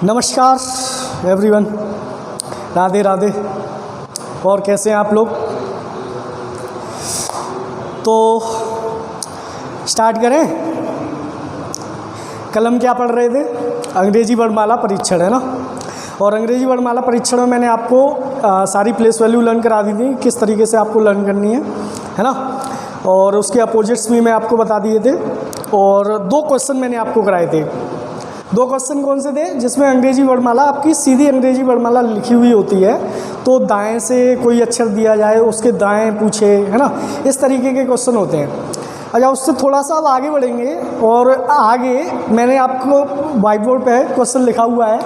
नमस्कार एवरीवन, राधे राधे। और कैसे हैं आप लोग? तो स्टार्ट करें। कल हम क्या पढ़ रहे थे? अंग्रेजी वर्णमाला परीक्षण, है ना। और अंग्रेजी वर्णमाला परीक्षण में मैंने आपको सारी प्लेस वैल्यू लर्न करा दी थी, किस तरीके से आपको लर्न करनी है ना। और उसके अपोजिट्स भी मैं आपको बता दिए थे। और 2 क्वेश्चन मैंने आपको कराए थे। 2 क्वेश्चन कौन से थे? जिसमें अंग्रेजी वर्णमाला आपकी सीधी अंग्रेजी वर्णमाला लिखी हुई होती है, तो दाएं से कोई अक्षर दिया जाए, उसके दाएं पूछे, है ना। इस तरीके के क्वेश्चन होते हैं। अच्छा, उससे थोड़ा सा अब आगे बढ़ेंगे। और आगे मैंने आपको व्हाइट बोर्ड पे क्वेश्चन लिखा हुआ है,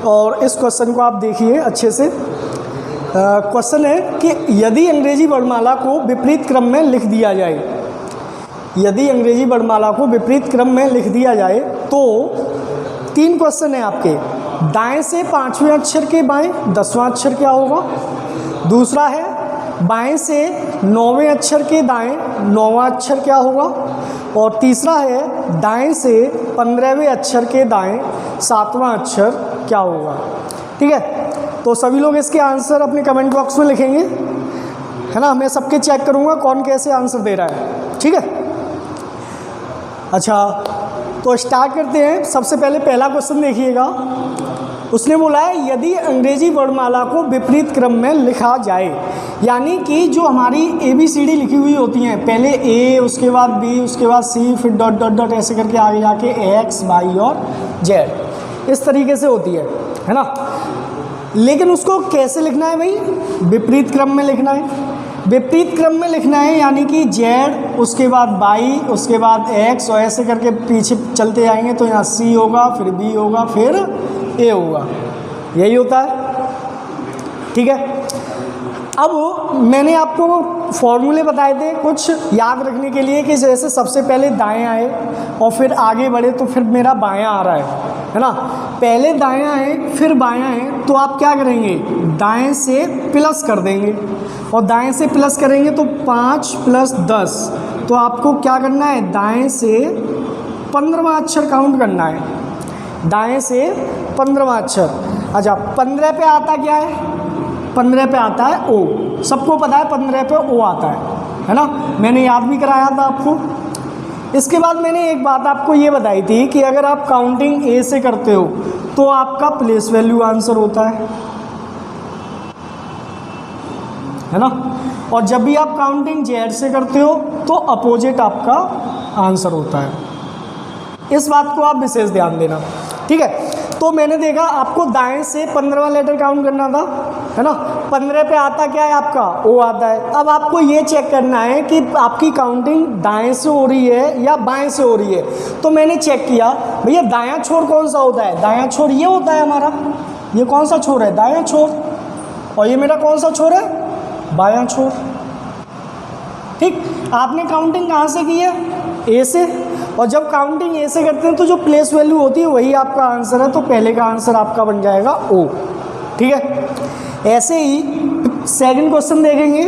और इस क्वेश्चन को आप देखिए अच्छे से। क्वेश्चन है कि यदि अंग्रेजी वर्णमाला को विपरीत क्रम में लिख दिया जाए, यदि अंग्रेजी वर्णमाला को विपरीत क्रम में लिख दिया जाए तो 3 क्वेश्चन है आपके। दाएं से 5वें अक्षर के बाएं 10वां अक्षर क्या होगा? दूसरा है बाएं से 9वें अक्षर के दाएं 9वां अक्षर क्या होगा? और तीसरा है दाएं से 15वें अक्षर के दाएं 7वां अक्षर क्या होगा? ठीक है, तो सभी लोग इसके आंसर अपने कमेंट बॉक्स में लिखेंगे, है ना। मैं सबके चेक करूँगा कौन कैसे आंसर दे रहा है, ठीक है। अच्छा, तो स्टार्ट करते हैं। सबसे पहले पहला क्वेश्चन देखिएगा। उसने बोला है यदि अंग्रेजी वर्णमाला को विपरीत क्रम में लिखा जाए, यानी कि जो हमारी ABCD लिखी हुई होती हैं, पहले A, उसके बाद B, उसके बाद C, फिर डॉट डॉट डॉट ऐसे करके आगे जाके X, Y और Z, इस तरीके से होती है ना। लेकिन उसको कैसे लिखना है भाई? विपरीत क्रम में लिखना है। विपरीत क्रम में लिखना है, यानी कि Z, उसके बाद Y, उसके बाद X, और ऐसे करके पीछे चलते जाएंगे तो यहाँ C होगा, फिर B होगा, फिर A होगा। यही होता है, ठीक है। अब मैंने आपको फॉर्मूले बताए थे कुछ याद रखने के लिए, कि जैसे सबसे पहले दाएं आए और फिर आगे बढ़े तो फिर मेरा बायां आ रहा है ना। पहले दायां आए फिर बायां है, तो आप क्या करेंगे? दाएं से प्लस कर देंगे, और दाएं से प्लस करेंगे तो 5 + 10, तो आपको क्या करना है? दाएं से 15वां अक्षर काउंट करना है। दाएं से 15वां अक्षर। अच्छा, 15 पे आता क्या है? 15 पे आता है O। सबको पता है 15 पे O आता है ना। मैंने याद भी कराया था आपको। इसके बाद मैंने एक बात आपको ये बताई थी कि अगर आप काउंटिंग A से करते हो तो आपका प्लेस वैल्यू आंसर होता है ना। और जब भी आप काउंटिंग Z से करते हो तो अपोजिट आपका आंसर होता है। इस बात को आप विशेष ध्यान देना, ठीक है। तो मैंने देखा आपको दाएं से 15वां लेटर काउंट करना था, है ना। 15 पे आता क्या है आपका? O आता है। अब आपको ये चेक करना है कि आपकी काउंटिंग दाएं से हो रही है या बाएं से हो रही है। तो मैंने चेक किया, भैया दायां छोर कौन सा होता है? दायां छोर ये होता है हमारा। ये कौन सा छोर है? दायां छोर। और ये मेरा कौन सा छोर है? बायां छोर। ठीक, आपने काउंटिंग कहाँ से की है? A से। और जब काउंटिंग A से करते हैं तो जो प्लेस वैल्यू होती है वही आपका आंसर है, तो पहले का आंसर आपका बन जाएगा O, ठीक है। ऐसे ही सेकंड क्वेश्चन देखेंगे।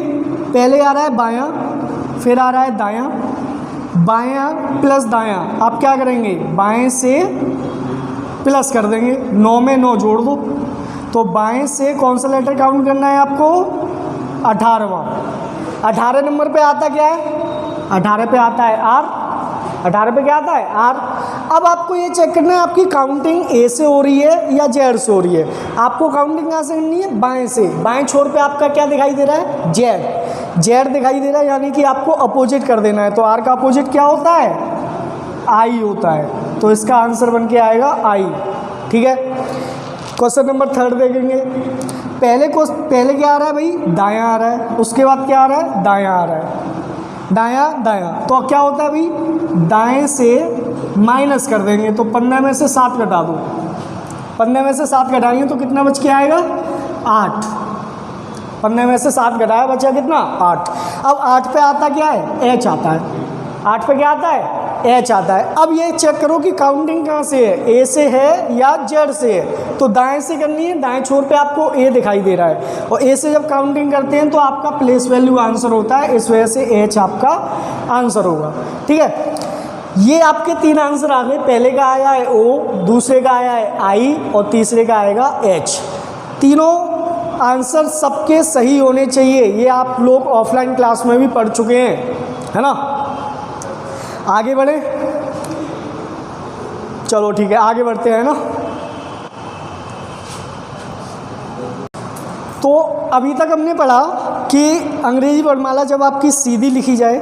पहले आ रहा है बायां, फिर आ रहा है दायां। बायां प्लस दायां, आप क्या करेंगे? बाएं से प्लस कर देंगे, 9 में 9 जोड़ दो। तो बाएं से कौन सा लेटर काउंट करना है आपको? 18वां। 18 नंबर पे आता क्या है? 18 पे आता है R। 18 पे क्या आता है? R। अब आपको ये चेक करना है आपकी काउंटिंग A से हो रही है या Z से हो रही है। आपको काउंटिंग कहाँ से करनी है? बाएं से। बाएं छोर पे आपका क्या दिखाई दे रहा है? Z दिखाई दे रहा है, यानी कि आपको अपोजिट कर देना है। तो R का अपोजिट क्या होता है? I होता है। तो इसका आंसर बन के आएगा I, ठीक है। क्वेश्चन नंबर 3 देखेंगे। पहले क्या आ रहा है भाई? दायां आ रहा है। उसके बाद क्या आ रहा है? दायां आ रहा है। दायां दायां, तो क्या होता है भाई? दाएं से माइनस कर देंगे, तो 15 में से 7 घटा दो। 15 में से 7 घटाएंगे तो कितना बच के आएगा? 8। 15 में से 7 घटाया, बचा कितना? 8। अब 8 पे आता क्या है? H आता है। 8 पे क्या आता है? H आता है। अब ये चेक करो कि काउंटिंग कहाँ से है? A से है या Z से है? तो दाएं से करनी है। दाएं छोर पे आपको A दिखाई दे रहा है, और A से जब काउंटिंग करते हैं तो आपका प्लेस वैल्यू आंसर होता है, इस वजह से H आपका आंसर होगा, ठीक है। ये आपके 3 आंसर आ गए। पहले का आया है O, दूसरे का आया है I और तीसरे का आएगा H। तीनों आंसर सबके सही होने चाहिए। ये आप लोग ऑफलाइन क्लास में भी पढ़ चुके हैं, है ना। आगे बढ़े, चलो ठीक है आगे बढ़ते हैं ना। तो अभी तक हमने पढ़ा कि अंग्रेजी वर्णमाला जब आपकी सीधी लिखी जाए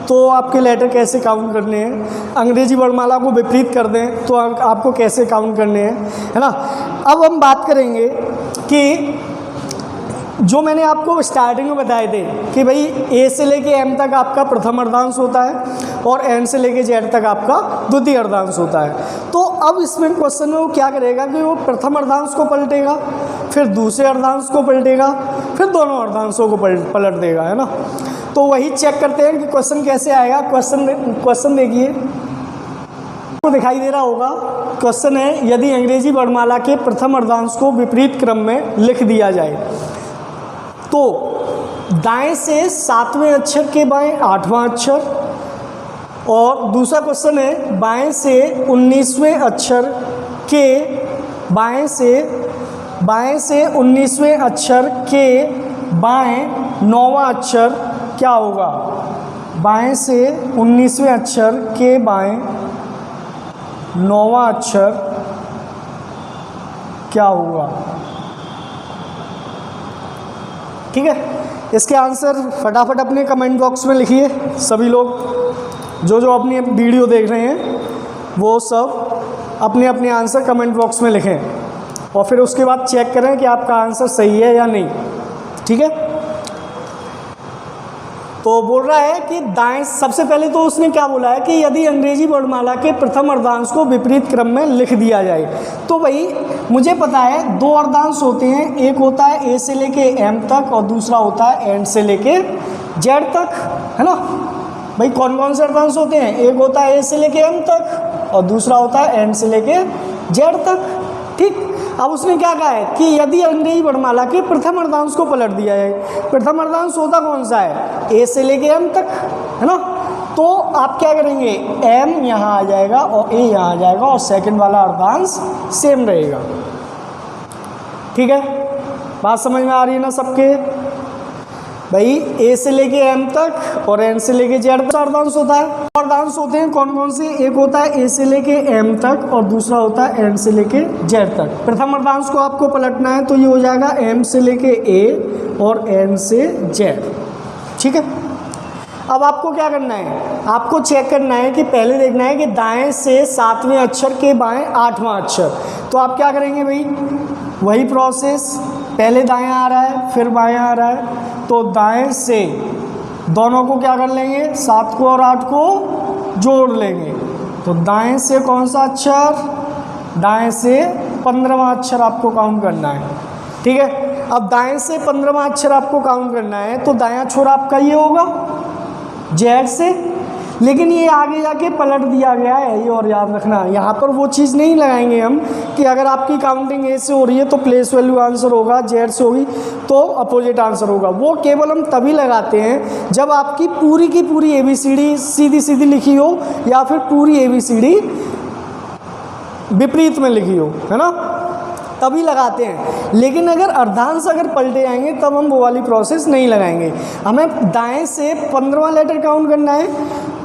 तो आपके लेटर कैसे काउंट करने हैं, अंग्रेजी वर्णमाला को विपरीत कर दें तो आपको कैसे काउंट करने हैं, है ना। अब हम बात करेंगे कि जो मैंने आपको स्टार्टिंग में बताए थे कि भाई ए से लेके एम तक आपका प्रथम अर्धांश होता है और एन से लेके जेड तक आपका द्वितीय अर्धांश होता है। तो अब इसमें क्वेश्चन में वो क्या करेगा कि वो प्रथम अर्धांश को पलटेगा, फिर दूसरे अर्धांश को पलटेगा, फिर दोनों अर्धांशों को पलट देगा, है ना। तो वही चेक करते हैं कि क्वेश्चन कैसे आएगा। क्वेश्चन देखिए, आपको दिखाई दे रहा होगा। क्वेश्चन है यदि अंग्रेजी वर्णमाला के प्रथम अर्धांश को विपरीत क्रम में लिख दिया जाए तो दाएं से 7वें अक्षर के बाएं 8वां अक्षर, और दूसरा क्वेश्चन है बाएं से 19वें अक्षर के बाएं से 19वें अक्षर के बाएं 9वां अक्षर क्या होगा। बाएं से 19वें अक्षर के बाएं 9वां अक्षर क्या होगा। ठीक है, इसके आंसर फटाफट अपने कमेंट बॉक्स में लिखिए। सभी लोग जो अपनी वीडियो देख रहे हैं वो सब अपने अपने आंसर कमेंट बॉक्स में लिखें और फिर उसके बाद चेक करें कि आपका आंसर सही है या नहीं। ठीक है, तो बोल रहा है कि दाएं, सबसे पहले तो उसने क्या बोला है कि यदि अंग्रेजी वर्णमाला के प्रथम अर्धांश को विपरीत क्रम में लिख दिया जाए। तो भाई मुझे पता है 2 अर्धांश होते हैं, एक होता है ए से लेके एम तक और दूसरा होता है एन से लेके जेड तक, है ना। भाई कौन कौन से अर्धांश होते हैं, एक होता है ए से लेके एम तक और दूसरा होता है एन से लेके जेड तक। ठीक, अब उसने क्या कहा है कि यदि अंग्रेजी वर्णमाला के प्रथम अर्धांश को पलट दिया जाए, प्रथम अर्धांश होता कौन सा है, ए से लेके एम तक, है ना। तो आप क्या करेंगे, एम यहाँ आ जाएगा और ए यहाँ आ जाएगा और सेकंड वाला अर्धांश सेम रहेगा। ठीक है, बात समझ में आ रही है ना सबके। भाई ए से लेके एम तक और एन से लेके जेड तक अर्धांश होता है। अर्धांश होते हैं कौन कौन से, एक होता है ए से लेके एम तक और दूसरा होता है एन से लेके जेड तक। प्रथम अर्धांश को आपको पलटना है तो ये हो जाएगा एम से लेके ए और एन से जेड। ठीक है, अब आपको क्या करना है, आपको चेक करना है कि पहले देखना है कि दाएं से 7वें अक्षर के बाएं 8वां अक्षर। तो आप क्या करेंगे भाई, वही प्रोसेस, पहले दाएं आ रहा है फिर बाएं आ रहा है, तो दाएं से दोनों को क्या कर लेंगे, 7 को और 8 को जोड़ लेंगे। तो दाएं से कौन सा अक्षर, दाएं से 15वां अक्षर आपको काउंट करना है। ठीक है, अब दाएं से 15वां अक्षर आपको काउंट करना है तो दायां छोर आपका ये होगा जेड से, लेकिन ये आगे जाके पलट दिया गया है, ये और याद रखना। यहाँ पर वो चीज़ नहीं लगाएंगे हम कि अगर आपकी काउंटिंग ए से हो रही है तो प्लेस वैल्यू आंसर होगा, जेड से होगी तो अपोजिट आंसर होगा। वो केवल हम तभी लगाते हैं जब आपकी पूरी की पूरी ABCD सीधी सीधी लिखी हो या फिर पूरी ABCD विपरीत में लिखी हो, है ना, तभी लगाते हैं। लेकिन अगर अर्धांश अगर पलटे जाएंगे तब हम वो वाली प्रोसेस नहीं लगाएंगे। हमें दाएं से 15वां लेटर काउंट करना है।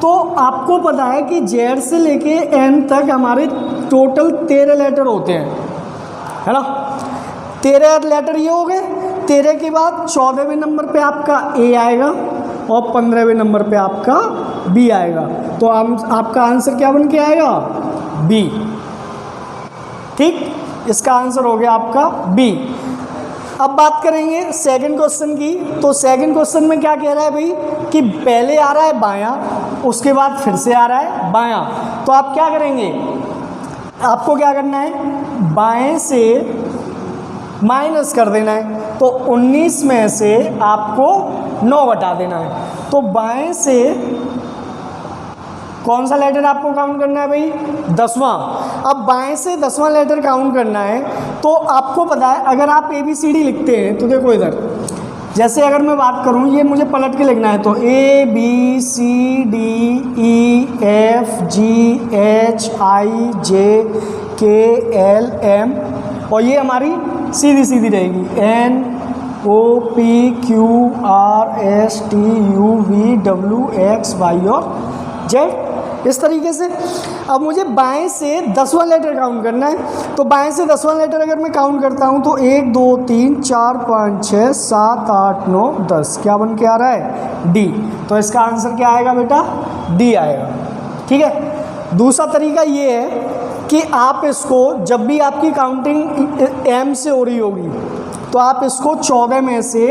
तो आपको पता है कि जेड से लेके एन तक हमारे टोटल 13 लेटर होते हैं, है ना। 13 लेटर ये हो गए। 13 के बाद 14वें नंबर पे आपका ए आएगा और 15वें नंबर पे आपका बी आएगा। तो आपका आंसर क्या बन के आएगा, बी। ठीक, इसका आंसर हो गया आपका बी। अब बात करेंगे सेकंड क्वेश्चन की। तो सेकंड क्वेश्चन में क्या कह रहा है भाई कि पहले आ रहा है बायां, उसके बाद फिर से आ रहा है बायां। तो आप क्या करेंगे, आपको क्या करना है, बाएं से माइनस कर देना है। तो 19 में से आपको 9 घटा देना है। तो बाएं से कौन सा लेटर आपको काउंट करना है भाई, 10वां। अब बाएं से 10वां लेटर काउंट करना है तो आपको पता है, अगर आप ABCD लिखते हैं तो देखो इधर जैसे अगर मैं बात करूँ, ये मुझे पलट के लिखना है तो ABCDEFGHIJKLM, और ये हमारी सीधी सीधी रहेगी NOPQRSTUVWXY और Z, इस तरीके से। अब मुझे बाएं से 10वां लेटर काउंट करना है, तो बाएं से 10वां लेटर अगर मैं काउंट करता हूं तो 1 2 3 4 5 6 7 8 9 10, क्या बन के आ रहा है? डी। तो इसका आंसर क्या आएगा बेटा? डी आएगा। ठीक है। दूसरा तरीका ये है कि आप इसको, जब भी आपकी काउंटिंग एम से हो रही होगी तो आप इसको 14 में से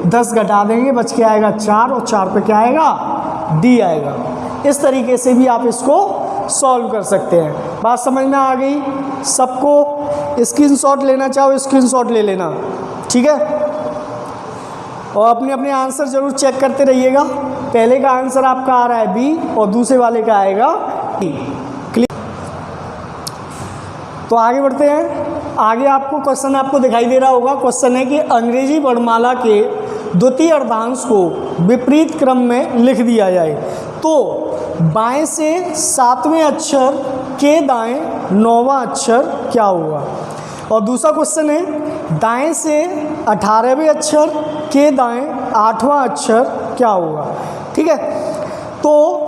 10 घटा देंगे, बच के आएगा 4, और 4 पे क्या आएगा? डी आएगा। इस तरीके से भी आप इसको सॉल्व कर सकते हैं। बात समझ में आ गई सबको? स्क्रीनशॉट लेना चाहो स्क्रीनशॉट ले लेना, ठीक है। और अपने अपने आंसर जरूर चेक करते रहिएगा। पहले का आंसर आपका आ रहा है बी और दूसरे वाले का आएगा डी। क्लियर? तो आगे बढ़ते हैं। आगे आपको क्वेश्चन आपको दिखाई दे रहा होगा। क्वेश्चन है कि अंग्रेजी वर्णमाला के द्वितीय अर्धांश को विपरीत क्रम में लिख दिया जाए तो बाएं से 7वें अक्षर के दाएं 9वां अक्षर क्या होगा। और दूसरा क्वेश्चन है दाएं से 18वें अक्षर के दाएं 8वां अक्षर क्या होगा। ठीक है। तो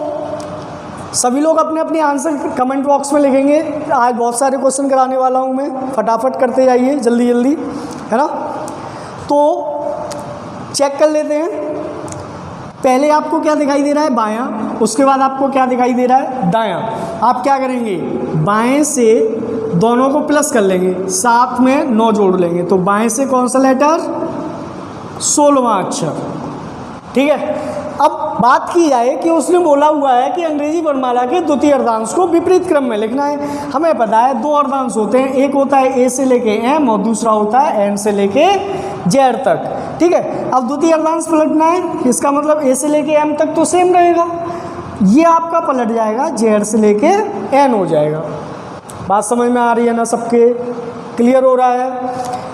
सभी लोग अपने अपने आंसर कमेंट बॉक्स में लिखेंगे। आज बहुत सारे क्वेश्चन कराने वाला हूं मैं, फटाफट करते जाइए जल्दी जल्दी, है ना। तो चेक कर लेते हैं। पहले आपको क्या दिखाई दे रहा है? बायां। उसके बाद आपको क्या दिखाई दे रहा है? दायां। आप क्या करेंगे? बाएं से दोनों को प्लस कर लेंगे, साथ में 9 जोड़ लेंगे। तो बाएं से कौन सा लेटर? 16वां अक्षर। ठीक है। अब बात की जाए कि उसने बोला हुआ है कि अंग्रेजी वर्णमाला के द्वितीय अर्धांश को विपरीत क्रम में लिखना है। हमें पता है 2 अर्धांश होते हैं, एक होता है ए से लेके एम और दूसरा होता है एन से लेके जेड तक। ठीक है। अब द्वितीय अर्धांश पलटना है, इसका मतलब ए से लेके एम तक तो सेम रहेगा, ये आपका पलट जाएगा जेड से लेके एन हो जाएगा। बात समझ में आ रही है ना सबके? क्लियर हो रहा है?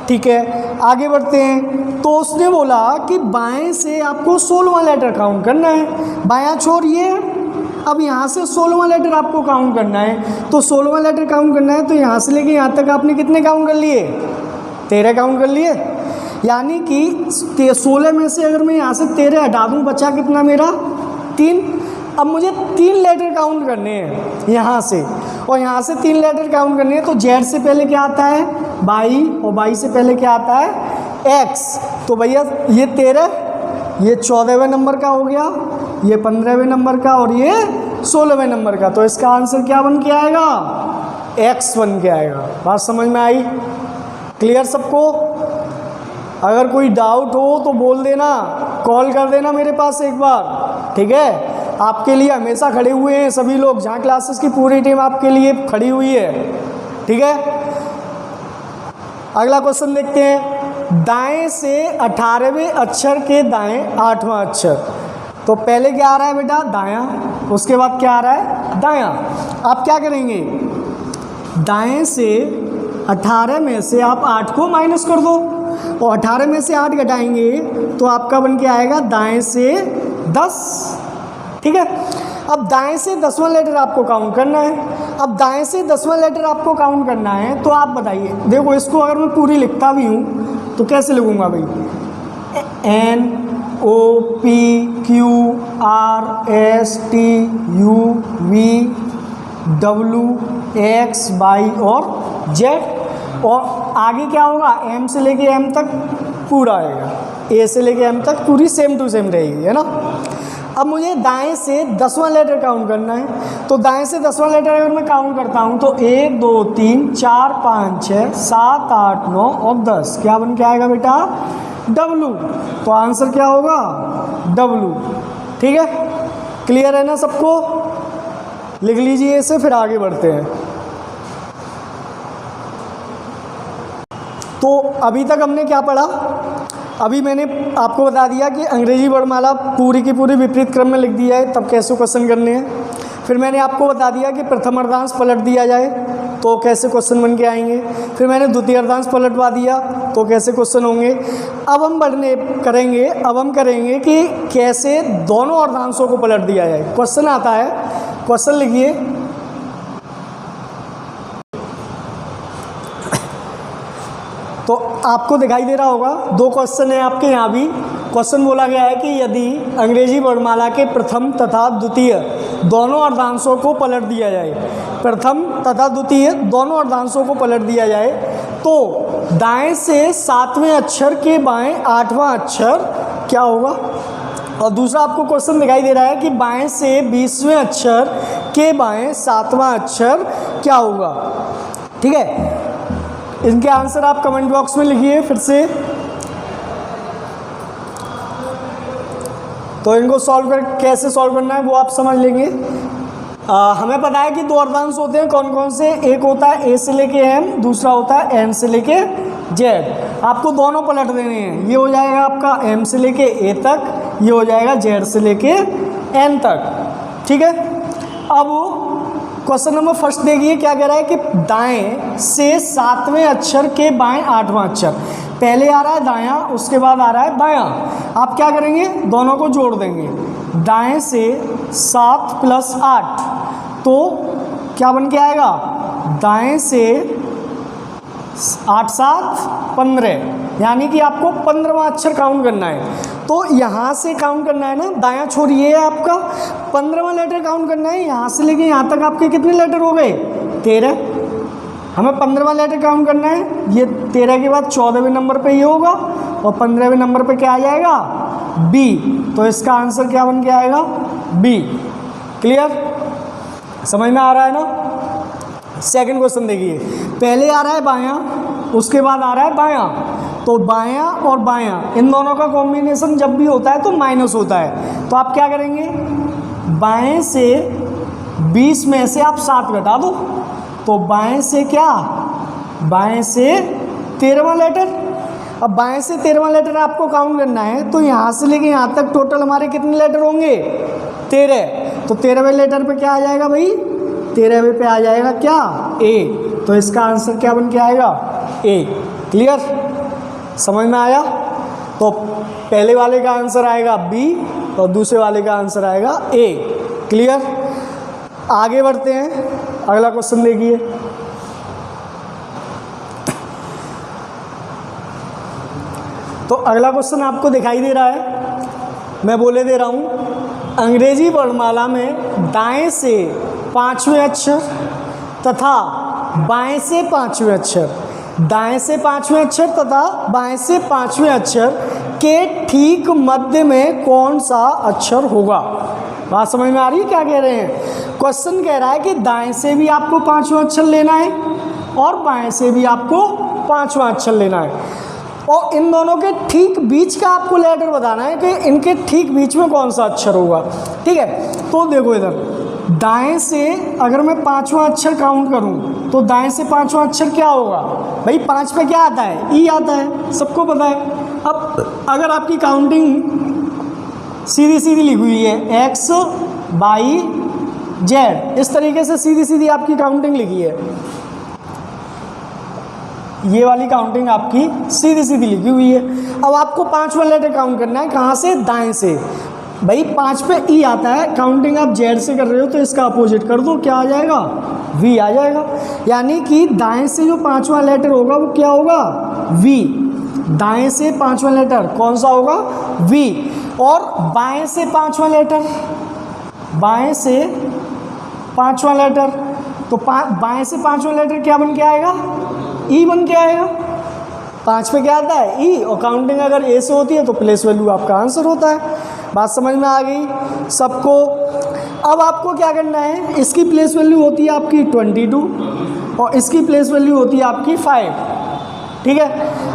ठीक है। आगे बढ़ते हैं। तो उसने बोला कि बाएं से आपको 16वां लेटर काउंट करना है, बायां छोर ये। अब यहाँ से 16वां लेटर आपको काउंट करना है, तो 16वां लेटर काउंट करना है तो यहाँ से लेके यहाँ तक आपने कितने काउंट कर लिए? 13 काउंट कर लिए। यानी कि 16 में से अगर मैं यहाँ से 13 हटा दूँ, बचा कितना मेरा? 3। अब मुझे 3 लेटर काउंट करने हैं यहाँ से, और यहाँ से 3 लेटर काउंट करने हैं। तो जेड से पहले क्या आता है? बाई, और बाई से पहले क्या आता है? एक्स। तो भैया ये 13, ये 14वें नंबर का हो गया, ये 15वें नंबर का, और ये 16वें नंबर का। तो इसका आंसर क्या बन के आएगा? एक्स बन के आएगा। बात समझ में आई? क्लियर सबको? अगर कोई डाउट हो तो बोल देना, कॉल कर देना मेरे पास एक बार। ठीक है। आपके लिए हमेशा खड़े हुए हैं सभी लोग, जहाँ क्लासेस की पूरी टीम आपके लिए खड़ी हुई है। ठीक है। अगला क्वेश्चन देखते हैं। दाएं से 18वें अक्षर के दाएं 8वां अक्षर। तो पहले क्या आ रहा है बेटा? दायां। उसके बाद क्या आ रहा है? दायां। आप क्या करेंगे? दाएं से 18 में से आप 8 को माइनस कर दो, और 18 में से 8 घटाएंगे तो आपका बन के आएगा दाएं से 10। ठीक है। अब दाएं से 10वां लेटर आपको काउंट करना है। अब दाएं से 10वां लेटर आपको काउंट करना है, तो आप बताइए। देखो, इसको अगर मैं पूरी लिखता भी हूँ तो कैसे लिखूँगा भाई? NOPQRSTUVWXY और Z। और आगे क्या होगा? एम से लेके एम तक पूरा आएगा, ए से लेके एम तक पूरी सेम टू सेम रहेगी, है ना। अब मुझे दाएं से 10वां लेटर काउंट करना है। तो दाएं से 10वां लेटर अगर मैं काउंट करता हूं तो 1 2 3 4 5 6 7 8 9 और 10, क्या बन के आएगा बेटा? डब्लू। तो आंसर क्या होगा? डब्लू। ठीक है। क्लियर है ना सबको? लिख लीजिए इसे, फिर आगे बढ़ते हैं। तो अभी तक हमने क्या पढ़ा? अभी मैंने आपको बता दिया कि अंग्रेजी वर्णमाला पूरी की पूरी विपरीत क्रम में लिख दिया है, तब कैसे क्वेश्चन करने हैं। फिर मैंने आपको बता दिया कि प्रथम अर्धांश पलट दिया जाए तो कैसे क्वेश्चन बन के आएंगे। फिर मैंने द्वितीय अर्धांश पलटवा दिया तो कैसे क्वेश्चन होंगे। अब हम करेंगे कि कैसे दोनों अर्धांशों को पलट दिया जाए। क्वेश्चन आता है, क्वेश्चन लिखिए। तो आपको दिखाई दे रहा होगा, दो क्वेश्चन है आपके यहाँ भी। क्वेश्चन बोला गया है कि यदि अंग्रेजी वर्णमाला के प्रथम तथा द्वितीय दोनों अर्धांशों को पलट दिया जाए, प्रथम तथा द्वितीय दोनों अर्धांशों को पलट दिया जाए तो दाएं से 7वें अक्षर के बाएं 8वां अक्षर क्या होगा। और दूसरा आपको क्वेश्चन दिखाई दे रहा है कि बाएं से 20वें अक्षर के बाएं 7वां अक्षर क्या होगा। ठीक है, इनके आंसर आप कमेंट बॉक्स में लिखिए फिर से। तो इनको कैसे सॉल्व करना है वो आप समझ लेंगे। हमें पता है कि दो अर्धांश होते हैं, कौन कौन से। एक होता है ए से लेके एम, दूसरा होता है एन से लेके जेड। आपको दोनों पलट देने हैं। ये हो जाएगा आपका एम से लेके ए तक, ये हो जाएगा जेड से लेके एन तक। ठीक है, अब क्वेश्चन नंबर फर्स्ट देखिए क्या कह रहा है कि दाएं से 7वें अक्षर के बाएं 8वां अक्षर। पहले आ रहा है दायां, उसके बाद आ रहा है बायां। आप क्या करेंगे, दोनों को जोड़ देंगे। दाएं से 7 + 8 तो क्या बन के आएगा, दाएं से 8 × 7 = 15, यानी कि आपको 15वां अक्षर काउंट करना है। तो यहाँ से काउंट करना है ना, दायां छोड़िए आपका 15वां लेटर काउंट करना है। यहाँ से लेके यहाँ तक आपके कितने लेटर हो गए, 13। हमें 15वां लेटर काउंट करना है। ये 13 के बाद 14वें नंबर पे ये होगा और 15वें नंबर पे क्या आ जाएगा, बी। तो इसका आंसर क्या बन के आएगा, बी। क्लियर, समझ में आ रहा है ना। सेकंड क्वेश्चन देखिए, पहले आ रहा है बायां, उसके बाद आ रहा है बायां। तो बायां और बायां इन दोनों का कॉम्बिनेशन जब भी होता है तो माइनस होता है। तो आप क्या करेंगे, बाएं से 20 में से आप 7 घटा दो। तो बाएं से क्या, बाएं से 13वां लेटर। अब बाएं से 13वां लेटर आपको काउंट करना है। तो यहाँ से लेके यहाँ तक टोटल हमारे कितने लेटर होंगे, 13। तो 13वें लेटर पे क्या आ जाएगा भाई, 13वें पे आ जाएगा क्या, ए। तो इसका आंसर क्या बन के आएगा, ए। क्लियर, समझ में आया। तो पहले वाले का आंसर आएगा बी और दूसरे वाले का आंसर आएगा ए। क्लियर, आगे बढ़ते हैं, अगला क्वेश्चन देखिए। तो अगला क्वेश्चन आपको दिखाई दे रहा है, मैं बोले दे रहा हूँ। अंग्रेजी वर्णमाला में दाएं से 5वें अक्षर तथा बाएं से 5वें अक्षर, दाएं से 5वें अक्षर तथा बाएं से 5वें अक्षर के ठीक मध्य में कौन सा अक्षर होगा। बात समझ में आ रही है क्या कह रहे हैं। क्वेश्चन कह रहा है कि दाएं से भी आपको 5वां अक्षर लेना है और बाएं से भी आपको 5वां अक्षर लेना है, और इन दोनों के ठीक बीच का आपको लेटर बताना है कि इनके ठीक बीच में कौन सा अक्षर होगा। ठीक है, तो देखो इधर दाएं से अगर मैं 5वां अक्षर काउंट करूं तो दाएं से 5वां अक्षर क्या होगा भाई, 5 पे क्या आता है, ई आता है, सबको पता है। अब अगर आपकी काउंटिंग सीधी सीधी लिखी हुई है एक्स बाई जेड, इस तरीके से सीधी सीधी आपकी काउंटिंग लिखी है, ये वाली काउंटिंग आपकी सीधी सीधी लिखी हुई है। अब आपको 5वां लेटर काउंट करना है, कहाँ से, दाएं से। भाई 5 पे ई आता है, काउंटिंग आप जेड से कर रहे हो तो इसका अपोजिट कर दो, क्या आ जाएगा, वी आ जाएगा। यानी कि दाएं से जो 5वां लेटर होगा वो क्या होगा, वी। दाएं से 5वां लेटर कौन सा होगा, वी। और बाएं से 5वां लेटर, बाएं से 5वां लेटर, तो बाएं से 5वां लेटर क्या बन के आएगा, ई बन के आएगा। 5 पे क्या आता है, ई, और काउंटिंग अगर ए से होती है तो प्लेस वैल्यू आपका आंसर होता है। बात समझ में आ गई सबको। अब आपको क्या करना है, इसकी प्लेस वैल्यू होती है आपकी 22 और इसकी प्लेस वैल्यू होती है आपकी 5। ठीक है,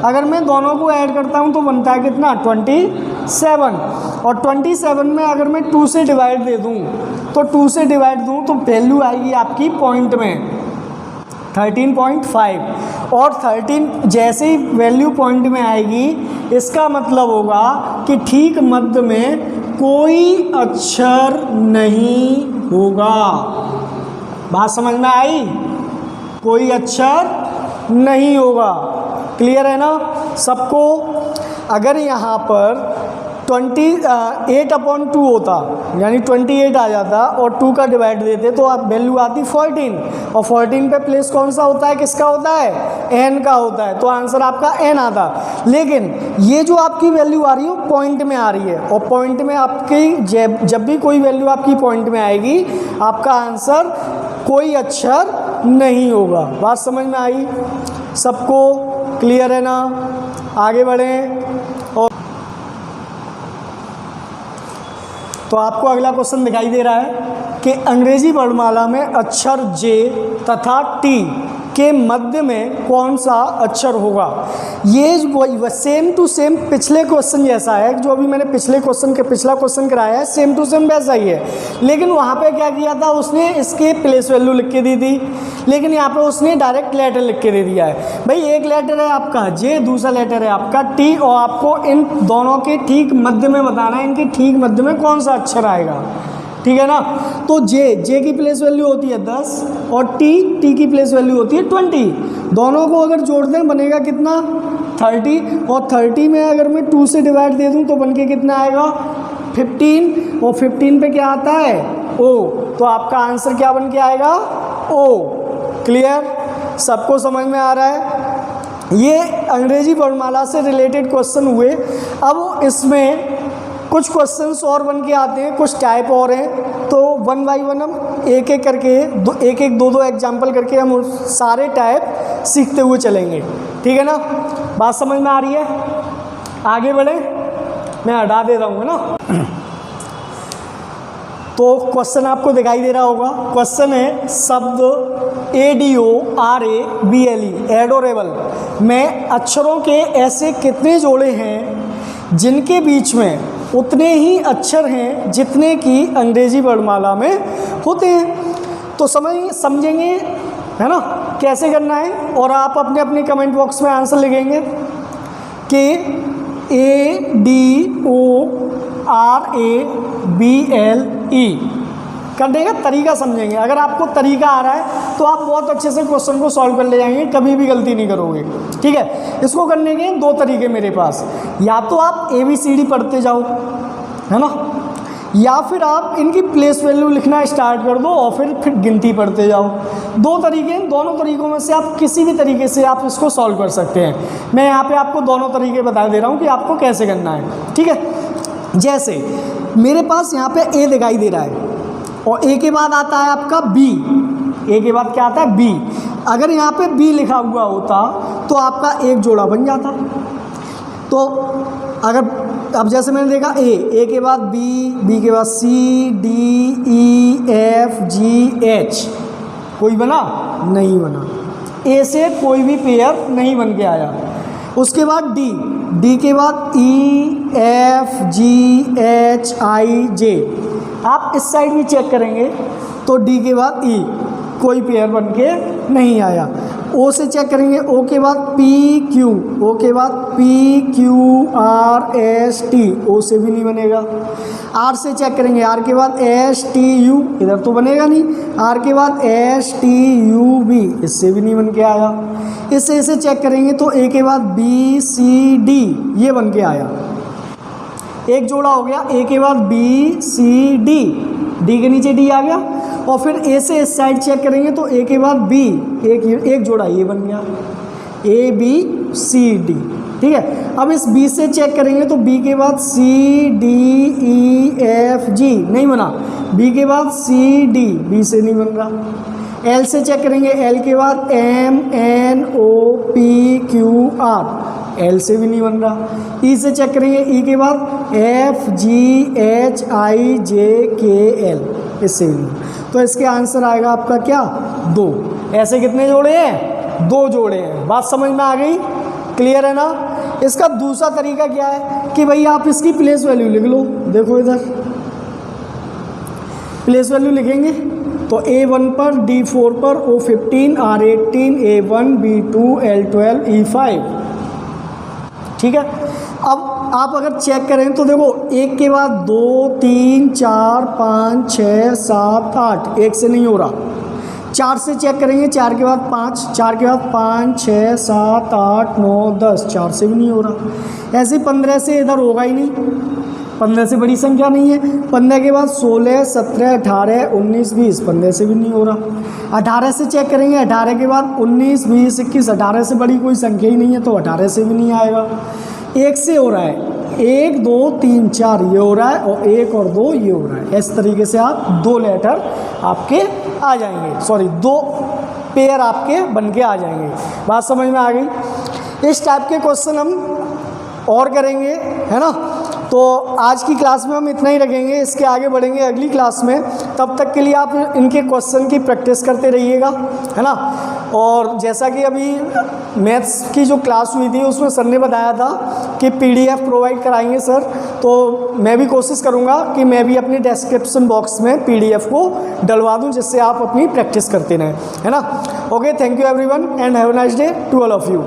अगर मैं दोनों को ऐड करता हूं तो बनता है कितना, 27। और 27 में अगर मैं 2 से डिवाइड दे दूं तो 2 से डिवाइड दूं तो वैल्यू आएगी आपकी पॉइंट में 13.5। और 13 जैसे ही वैल्यू पॉइंट में आएगी इसका मतलब होगा कि ठीक मध्य में कोई अक्षर नहीं होगा। बात समझ में आई? कोई अक्षर नहीं होगा। क्लियर है ना सबको? अगर यहाँ पर 28/2 होता, यानी 28 आ जाता और 2 का डिवाइड देते तो आप वैल्यू आती 14, और 14 पे प्लेस कौन सा होता है, किसका होता है, n का होता है, तो आंसर आपका n आता। लेकिन ये जो आपकी वैल्यू आ रही है पॉइंट में आ रही है, और पॉइंट में आपकी जब भी कोई वैल्यू आपकी पॉइंट में आएगी आपका आंसर कोई अक्षर नहीं होगा। बात समझ में आई सबको? क्लियर है ना? आगे बढ़ें। और तो आपको अगला क्वेश्चन दिखाई दे रहा है कि अंग्रेजी वर्णमाला में अक्षर J तथा T के मध्य में कौन सा अक्षर होगा। ये सेम टू सेम पिछले क्वेश्चन जैसा है, जो अभी मैंने पिछला क्वेश्चन कराया है, सेम टू सेम वैसा ही है। लेकिन वहाँ पे क्या किया था, उसने इसके प्लेस वैल्यू लिख के दी थी, लेकिन यहाँ पे उसने डायरेक्ट लेटर लिख के दे दिया है। भाई एक लेटर है आपका J, दूसरा लेटर है आपका T, और आपको इन दोनों के ठीक मध्य में बताना है, इनके ठीक मध्य में कौन सा अक्षर आएगा। ठीक है ना? तो J की प्लेस वैल्यू होती है 10 और T की प्लेस वैल्यू होती है 20। दोनों को अगर जोड़ दें बनेगा कितना, 30, और 30 में अगर मैं 2 से डिवाइड दे दूं तो बन के कितना आएगा, 15, और 15 पे क्या आता है, O, तो आपका आंसर क्या बन के आएगा, O। क्लियर? सबको समझ में आ रहा है? ये अंग्रेजी वर्णमाला से रिलेटेड क्वेश्चन हुए। अब इसमें कुछ क्वेश्चंस और बन के आते हैं, कुछ टाइप और हैं, तो 1 बाई 1 हम एक एक करके दो एग्जाम्पल करके हम सारे टाइप सीखते हुए चलेंगे। ठीक है ना? बात समझ में आ रही है? आगे बढ़े, मैं हटा दे रहा हूँ ना। तो क्वेश्चन आपको दिखाई दे रहा होगा। क्वेश्चन है शब्द ADORABLE एडोरेबल में अक्षरों के ऐसे कितने जोड़े हैं जिनके बीच में उतने ही अक्षर हैं जितने कि अंग्रेजी वर्णमाला में होते हैं। तो समझेंगे है ना कैसे करना है, और आप अपने अपने कमेंट बॉक्स में आंसर लिखेंगे कि ADORABLE करने का तरीका समझेंगे। अगर आपको तरीका आ रहा है तो आप बहुत अच्छे से क्वेश्चन को सॉल्व कर ले जाएंगे, कभी भी गलती नहीं करोगे। ठीक है? इसको करने के 2 तरीके मेरे पास, या तो आप ABCD पढ़ते जाओ, है ना, या फिर आप इनकी प्लेस वैल्यू लिखना स्टार्ट कर दो और फिर गिनती पढ़ते जाओ। 2 तरीके, दोनों तरीकों में से आप किसी भी तरीके से आप इसको सॉल्व कर सकते हैं। मैं यहाँ पे आपको दोनों तरीके बता दे रहा हूँ कि आपको कैसे करना है। ठीक है? जैसे मेरे पास यहाँ पे A दिखाई दे रहा है और A के बाद आता है आपका B। A के बाद क्या आता है, B। अगर यहाँ पे B लिखा हुआ होता तो आपका एक जोड़ा बन जाता। तो अगर अब जैसे मैंने देखा A के बाद B के बाद C D E F G H, कोई बना नहीं बना, A से कोई भी पेयर नहीं बन के आया। उसके बाद D के बाद E F G H I J, आप इस साइड भी चेक करेंगे तो D के बाद E कोई पेयर बन के नहीं आया। O से चेक करेंगे, O के बाद P Q, O के बाद P Q R S T, O से भी नहीं बनेगा। R से चेक करेंगे, R के बाद S T U, इधर तो बनेगा नहीं। R के बाद S T U V, इससे भी नहीं बन के आया। इससे इसे चेक करेंगे तो A के बाद B C D, ये बन के आया, एक जोड़ा हो गया। A के बाद B C D, D के नीचे D आ गया। और फिर A से इस साइड चेक करेंगे तो A के बाद B, एक जोड़ा ये बन गया, A B C D। ठीक है? अब इस B से चेक करेंगे तो B के बाद C D E F G, नहीं बना। B के बाद C D, B से नहीं बन रहा। L से चेक करेंगे, L के बाद M N O P Q R, L से भी नहीं बन रहा। E से चेक करेंगे, E के बाद F G H I J K L, इससे भी नहीं। तो इसके आंसर आएगा आपका क्या, 2। ऐसे कितने जोड़े हैं, 2 जोड़े हैं। बात समझ में आ गई? क्लियर है ना? इसका दूसरा तरीका क्या है कि भाई आप इसकी प्लेस वैल्यू लिख लो। देखो इधर प्लेस वैल्यू लिखेंगे तो A1 पर, D4 पर, O15, R18, A1, B2, L12, E5। ठीक है। अब आप अगर चेक करें तो देखो 1 के बाद 2 3 4 5 6 7 8, 1 से नहीं हो रहा। 4 से चेक करेंगे, 4 के बाद 5, 4 के बाद 5 6 7 8 9 10, 4 से भी नहीं हो रहा। ऐसे 15 से इधर होगा ही नहीं, 15 से बड़ी संख्या नहीं है। 15 के बाद 16 17 18 19 20, 15 से भी नहीं हो रहा। 18 से चेक करेंगे, 18 के बाद 19 20 21, 18 से बड़ी कोई संख्या ही नहीं है, तो 18 से भी नहीं आएगा। 1 से हो रहा है, 1 2 3 4 ये हो रहा है, और 1 और 2 ये हो रहा है। इस तरीके से आप 2 लेटर आपके आ जाएंगे, सॉरी 2 पेयर आपके बन के आ जाएंगे। बात समझ में आ गई। इस टाइप के क्वेश्चन हम और करेंगे, है ना। तो आज की क्लास में हम इतना ही रखेंगे, इसके आगे बढ़ेंगे अगली क्लास में। तब तक के लिए आप इनके क्वेश्चन की प्रैक्टिस करते रहिएगा, है ना। और जैसा कि अभी मैथ्स की जो क्लास हुई थी उसमें सर ने बताया था कि PDF प्रोवाइड कराएंगे सर, तो मैं भी कोशिश करूँगा कि मैं भी अपने डिस्क्रिप्शन बॉक्स में PDF को डलवा दूँ, जिससे आप अपनी प्रैक्टिस करते रहें, है ना। Okay, thank you everyone and have a nice day to all of you.